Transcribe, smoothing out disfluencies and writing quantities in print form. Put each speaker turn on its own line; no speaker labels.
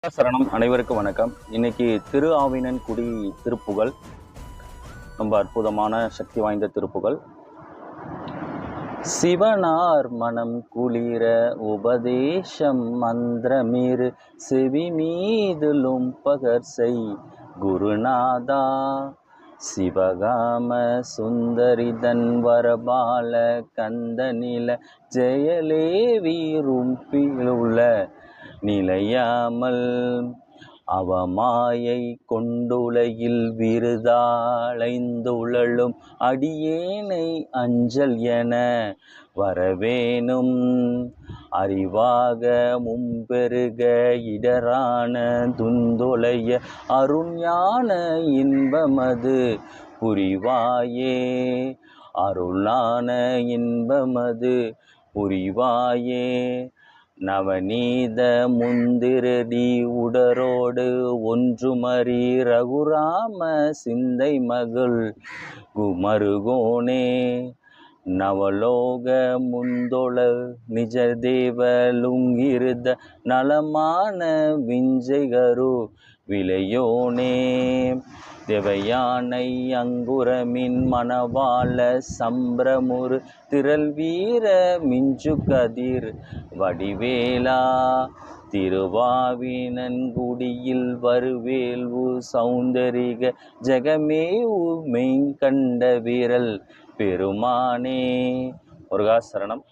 சரணம். அனைவருக்கும் வணக்கம். இன்னைக்கு திரு ஆவினன்குடி திருப்புகழ் ரொம்ப அற்புதமான சக்தி வாய்ந்த திருப்புகழ். சிவனார் மனம் குளிர உபதேசம் மந்திரமிரு செவி மீதிலும் பகர்செய் குருநாதா. சிவகாம சுந்தரிதன் வரபால கந்தநில ஜெயலேவி ரும்பிலுள்ள நிலையாமல் அவமாயை கொண்டுலகில் விருதாளைந்துழலும் அடியேனை அஞ்சல் என வரவேணும். அறிவாக மும்பெருக இடரான துந்துளைய அருஞான இன்பமது புரிவாயே. அருளான இன்பமது புரிவாயே. நவநீத முந்திரடி உடரோடு ஒன்றுமறி ரகுராம சிந்தை மகள் குமருகோனே. நவலோக முந்தொள நிஜதேவலுங்கிருத நலமான விஞ்சைகரு விளையோனே. தேவயானை அங்குரமின் மணவாள சம்பிரமுரு திரள் வீர மிஞ்சு கதிர் வடிவேலா. திருவாவினன்குடியில் வருவேல்வு சௌந்தரிக ஜெகமேவு மெய்கண்ட விரல் பெருமானே. முருகா சரணம்.